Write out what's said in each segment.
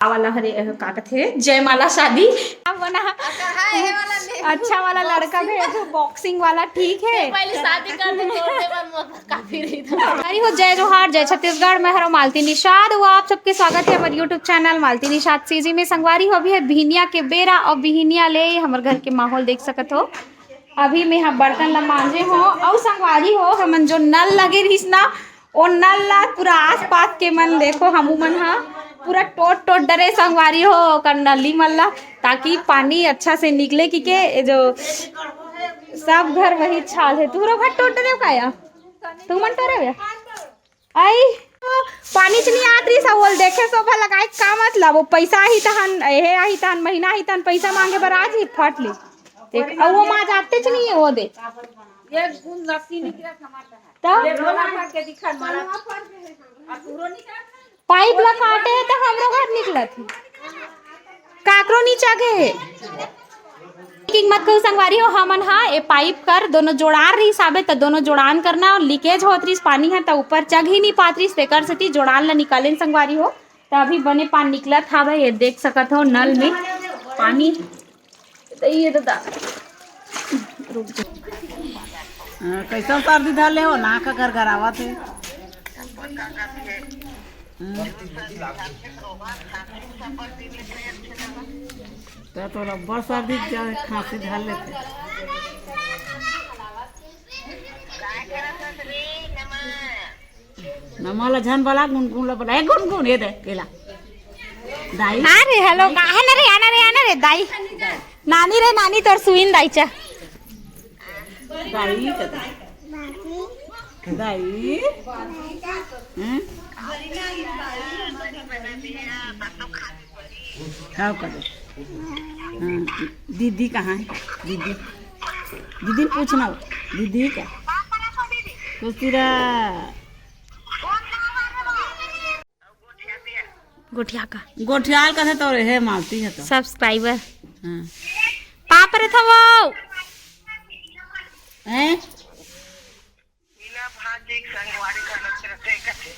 वाला हरे का कहते जयमाला शादी बना अच्छा वाला लड़का भी है, बॉक्सिंग वाला ठीक है। पहले शादी कर दे काफी रही था। हरी हो, जय जोहार, जय छत्तीसगढ़। मैं हूं मालती निषाद वो आप सबके स्वागत है हमारे यूट्यूब चैनल मालती निषाद सीजी में। संगवारी हो अभी है बिहनिया के बेरा और बिहनिया ले हमारे घर के माहौल देख सकत हो। अभी मैं यहाँ बर्तन ला मांजे हो और संगवारी हो हमन जो नल लगे रहीस ना वो नल ला पूरा आस पास के मन देखो हमू मन हा पूरा टोट टोट डरे संगवारी हो कर नली मन ला ताकि पानी अच्छा से निकले की के जो सब घर वही छाल है। तू घर टोट डरे काया तू मन करे आई पानी च नहीं आत रही सवल देखे सोफा लगाए का मतलब वो पैसा ही तहन हे आही तहन महीना ही तहन पैसा मांगे बर आज ही फट ली देख और वो मां जाते च नहीं है वो दे ये गुण लस्सी निकला टमाटर है ये रोला फट के दिखा मारा और पूरो निकला पाइप ला काटे तो हमरो घर निकला थी काकरो नीचा के किंग मत कहू संगवारी हो हमन हा ए पाइप कर दोनों जोड़ान रही साबे तो दोनों जोड़ान करना और लीकेज होत रही पानी है तो ऊपर चग ही नहीं पात रही तेकर सेती जोड़ान ला निकालेन संगवारी हो तो अभी बने पानी निकलत हावे ये देख सकत हो नल में पानी तो ये दादा रुक जा कैसा सर्दी धाले हो नाक कर गरावा थे तो रब्बर सर्दी खांसी धाल लेते नमला झन वाला गुनगुन ला बोला गुनगुन ये दे केला दाई अरे हेलो काहे न रे आना रे दाई नानी तोर सुइन दाईचा दाई दाई खाओ कर दीदी कहाँ है दीदी पूछना दीदी का कुछ गोठियाल का है तो है मालती है तो सब्सक्राइबर पाप रे था वो हैं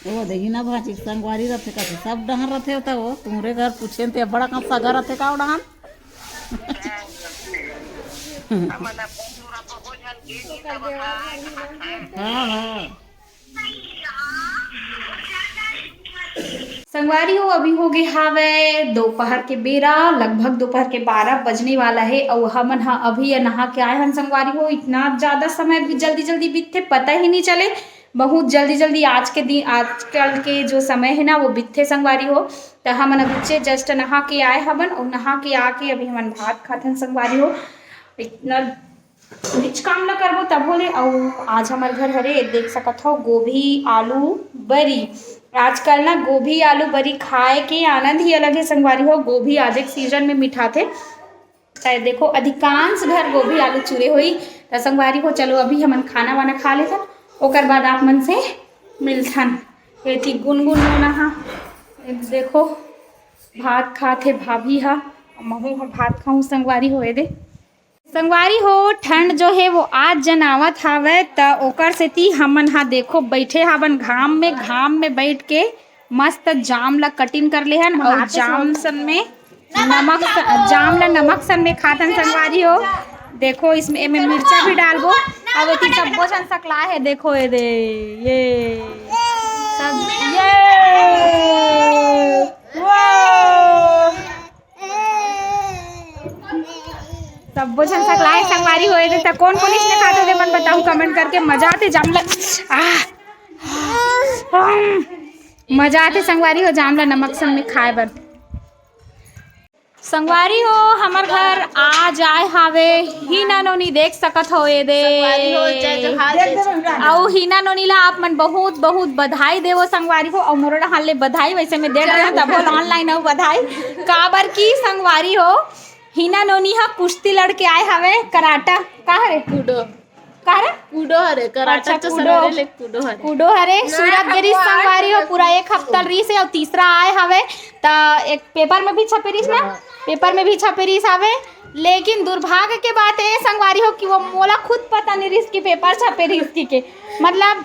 वो देखी ना भाजी संगवारी रथे का सब डहर रथे होता वो तुम्हारे घर पूछे ते बड़ा कम सगा रथे का डहन हाँ हाँ संगवारी हो अभी हो गए हावे दोपहर के बेरा लगभग दोपहर के 12 बजने वाला है और हमन हा अभी नहा के आए हन संगवारी हो। इतना ज़्यादा समय भी जल्दी जल्दी बीतते पता ही नहीं चले बहुत जल्दी जल्दी आज के दिन आजकल के जो समय है ना वो बीतते संगवारी हो। तो हमन अभी जस्ट नहा के आए हमन और नहा के आके अभी हमन भात खाते संगवारी हो। इतना रिच काम न करबो तब बोले और आज हमारे घर हरे देख सकत हो गोभी आलू बरी आजकल ना गोभी आलू बरी खाए के आनंद ही अलग है संगवारी हो। गोभी आज एक सीजन में मीठा थे देखो अधिकांश घर गोभी आलू चूरे हुई तो संगवारी हो। चलो अभी हमन खाना वाना खा लेथन ओकर बाद आप मन से मिलथन ये थी गुनगुन होना हा देखो भात खाते भाभी हा महू हा भात खाऊं संगवारी हो दे संगवारी हो। ठंड जो है वो आज जनावत हावे त ओकर सेती हमन हा देखो बैठे हावन घाम में बैठ के मस्त जाम ला कटिंग कर ले हन और जाम सन में नमक सन में खातन संगवारी हो। देखो इसमें मिर्चा भी डालबो अब इतनी सब सन सकला है देखो ये दे ये सब सब बोझन सकला है संगवारी होए थे तो कौन इसने खाते थे मन बताऊं कमेंट करके मजा आते जामला मजा आते संगवारी हो जामला नमक सन में खाए बर। संगवारी हो हमार घर आज आए हावे हीना नोनी देख सकत हो ये दे और हीना नोनी ला आप मन बहुत बहुत बधाई देवो संगवारी हो और मोरड़ा हाले बधाई वैसे में दे रहे तब ऑनलाइन हो बधाई काबर की संगवारी हो हीना नोनी हा कुश्ती लड़के आए हवे कराटा का हरे कूडो का हरे कूडो हरे कराटा तो सवेरे ले कूडो हरे सूरत गिरी संगवारी हो पूरा एक हफ्ता रही से और तीसरा आए हवे त एक पेपर में भी छपेरिस ना पेपर में भी छपेरिस हवे लेकिन दुर्भाग्य के बात है संगवारी हो कि वो मोला खुद पता नहीं रिस की पेपर छपेरिस की के मतलब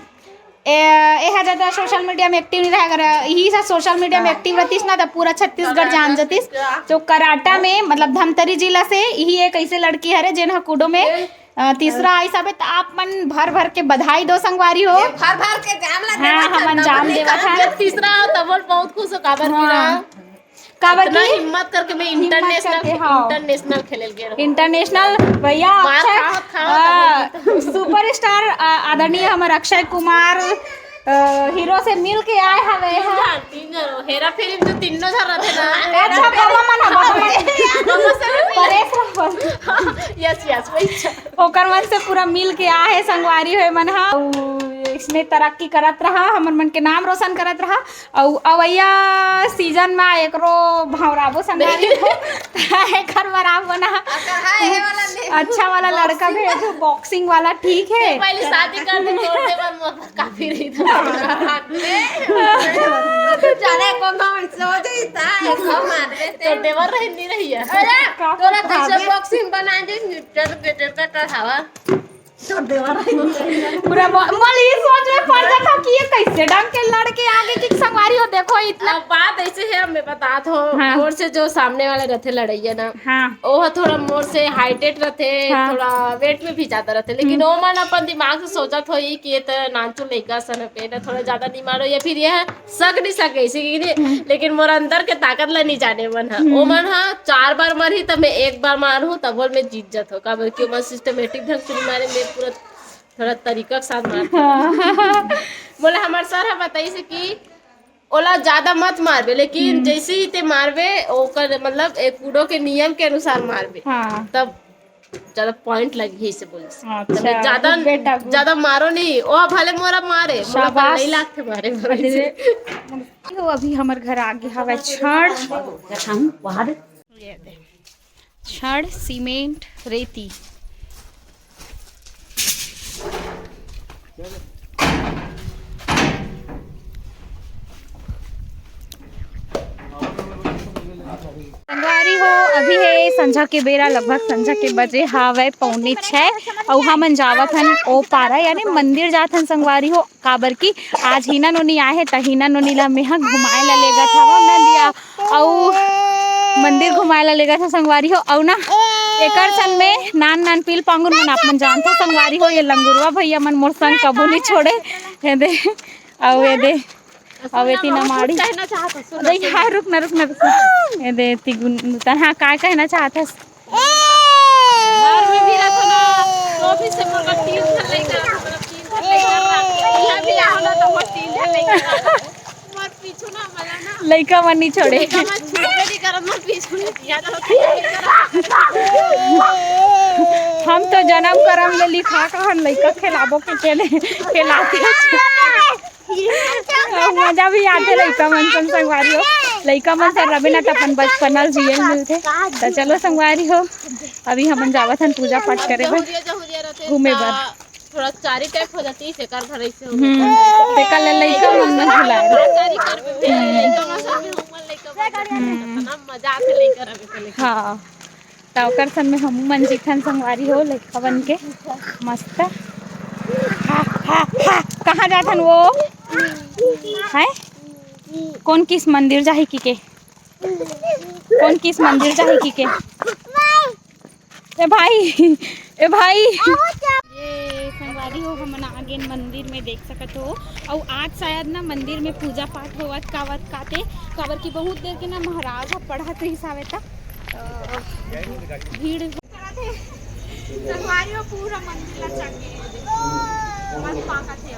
एहा ज्यादा सोशल मीडिया में एक्टिव नहीं रहा, अगर यही सा सोशल मीडिया में एक्टिव रहतीस ना तो पूरा छत्तीसगढ़ जान जतीस। जो कराटा में मतलब धमतरी जिला से यही एक ऐसे लड़की है जेन हा कूडो में तीसरा आई सबे, तो आप मन भर भर के बधाई दो संगवारी हो। भर भर के जाम ला हाँ हम जाम देवा था। तीसरा तब बहुत खुश हो काबर काबर इतना की हिम्मत करके मैं इंटरनेशनल खेले गया इंटरनेशनल भैया अक्षय सुपरस्टार आदरणीय हमारे अक्षय कुमार हीरो से मिल के आए हवे। तीन जन हेरा फेरी में तो तीनों जन रहते ना। अच्छा बाबा मन यस वही ओकर मन से पूरा मिल के आए संगवारी होए मन हा। इसने तरक्की करत रहा, हमन मन के नाम रोशन करत रहा। और अवैया सीजन में एकरो भवराबो संगवारी हो एकर बराबर बना अच्छा वाला लड़का भी है जो बॉक्सिंग वाला, ठीक है। पहले शादी कर दे तोड़ दे पर काफी रही था जाने को कौन सोचता है को मार देते तो देवर रह नहीं रही है। तोरा कैसे बॉक्सिंग बना दे न्यूट्रल गेटर का हवा पूरा मल ये सोच में पड़ जाता कि ये कैसे ढंग के लड़के आगे की संगवारी हो। देखो इतना बात ऐसे है, मैं बतात हो मोर से जो सामने वाले रहते लड़ैया ना वो थोड़ा मोर से हाइटेड रहते, थोड़ा वेट में भी ज्यादा रहते, लेकिन वो मन अपन दिमाग से सोचत हो कि ये तो नानचू लड़का सन पे ना थोड़ा ज्यादा नहीं मारो या फिर यह सक नहीं सके इसी, लेकिन मोर अंदर के ताकत ला नहीं जाने मन है। वो मन है 4 बार मरी तब मैं 1 बार मारू तब बोल मैं जीत जात हो काबर क्यों मैं सिस्टमेटिक ढंग से मारे में पूरा थोड़ा तरीका के साथ मारते। बोले हमारे सर है बताई से कि ओला ज्यादा मत मारबे, लेकिन जैसे ही ते मारबे ओकर मतलब एक कूडो के नियम के अनुसार मारबे तब ज्यादा पॉइंट लगी से बोले। ज्यादा मारो नहीं ओ भले मोरा मारे मोरा नहीं लागते मारे तो अभी हमारे घर आगे हवा छड़ सीमेंट रेती। संगवारी हो अभी है संझा के बेरा, लगभग संझा के बजे हावे 5:45 और हमन जावत हन ओ पारा यानी मंदिर जात हन संगवारी हो। काबर की आज हिना नोनी आए है त हिना नोनी ला मेहा घुमाए ला लेगा था नदिया और मंदिर घुमाए ला लेगा था संगवारी हो। और ना एकर सन में नान नान पील पांगुर मन आपमन जानते संगवारी हो। ये लंगुरवा भैया मन मोर संग कबू नहीं छोड़े ये दे और ये दे और एती ना माड़ी नहीं हाय रुक ना ये दे ती गुन हां का कहना चाहतस घर में भी रखो ना ऑफिस से मोर का 3 घर लेकर मतलब 3 घर लेकर यहां भी आओ ना तो मोर 3 घर लेकर मोर पीछू ना मला ना लइका मन नहीं छोड़े मैं छोड़े नहीं करत मोर पीछू नहीं या तो हम तो जन्म करम ले लिखा कहन लइका खिलाबो के खिलाते मजा भी आते लइका मन संगवारी हो। लइका मन सर रबे ना अपन बचपन जिये मिलते तो चलो संगवारी हो अभी हमन जावत हन पूजा पाठ करे बर घूमे बर थोड़ा चारी टाइप हो जाती है कर भरे से ते कल लइका मन बुला चारी कर पे लइका मन सब हमन लइका ना मजा आते लइका रबे हां त ओकर सन में हम मन जिखन संगवारी हो लइका बन के मस्त कहाँ जाथन वो है कौन किस मंदिर जाही की के कौन किस मंदिर जाही की के ए भाई ये संगवारी हो हमन आगे मंदिर में देख सकत हो। और आज शायद ना मंदिर में पूजा पाठ होवत काते काबर की बहुत देर के ना महाराज पढ़त रही सावेता भीड़ संगवारी हो पूरा मंदिर ला चंगे बस पाका थे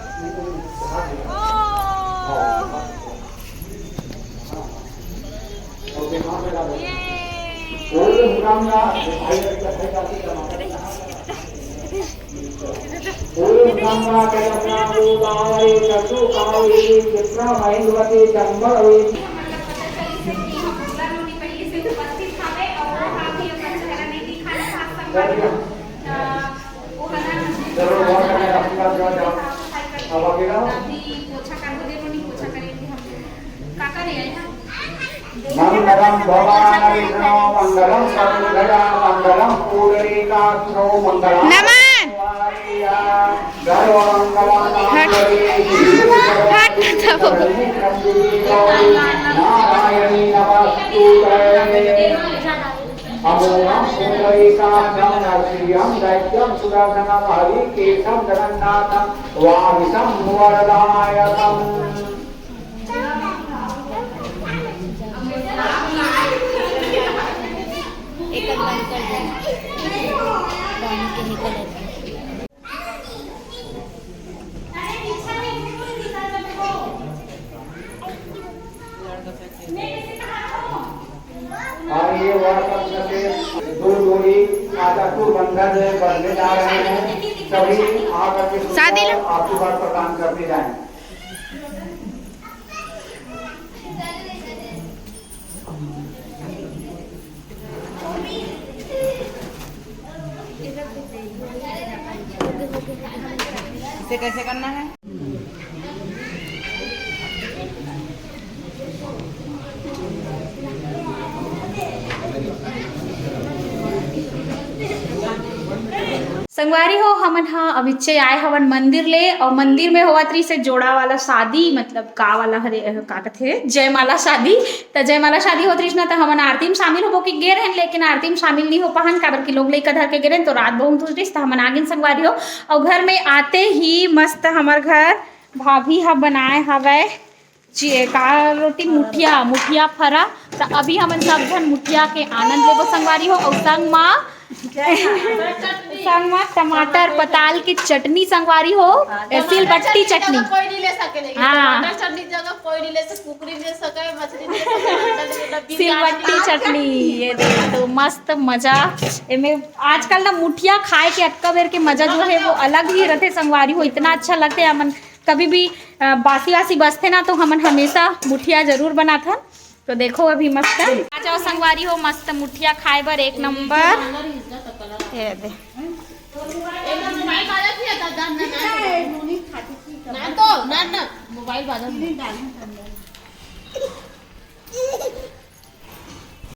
मंगलम भवान विष्णु मंगलम सर्वदा मंगलम पूर्णिकाक्षो मंगलम नमः सर्वमंगलम नारायणी नमस्तुते अमोघं पुंडरीकाक्षं नरसिंहं दैत्यं सुदर्शनं हरिकेशं जगन्नाथं वागीशं वरदायकम् और ये वर्ष से दूर दूरी चतुर बंधन बढ़ने जा रहे हैं। सभी आकर के आशीर्वाद प्रदान करते जाएं। इसे कैसे करना है? संगवारी हो हमन हा अभिचे आए हवन मंदिर ले और मंदिर में होवत रही से जोड़ा वाला शादी मतलब का वाला हरे का कथे जयमाला शादी त जयमाला शादी होत रही ना तो हमन आरती में शामिल होबो कि गे रहन लेकिन आरती में शामिल नहीं हो पाहन काबर कि लोग लइका धर के गे रहन तो रात बहुत हो रही तो हमन आगिन संगवारी हो और घर में आते ही मस्त हमर घर भाभी हा बनाए हवे का रोटी मुठिया फरा तो अभी हमन सब जन मुठिया के आनंद लेबो संगवारी हो और संग में टमाटर पताल की चटनी संगवारी हो सिलबट्टी चटनी कोई नहीं ले सके टमाटर चटनी जगह कोई नहीं ले सके कुकरी ले सके मछली ले सके सिलबट्टी चटनी ये देखो तो मस्त मजा एमे आजकल ना मुठिया खाए के अक्का बेर के मजा जो है वो अलग ही रहते संगवारी हो इतना अच्छा लगते है हमन कभी भी बासी बसते ना तो हमन हमेशा मुठिया जरूर बनाथा तो देखो अभी मस्त आ जाओ संगवारी हो मस्त मुठिया खाए बर एक नंबर ये दे मोबाइल बाजा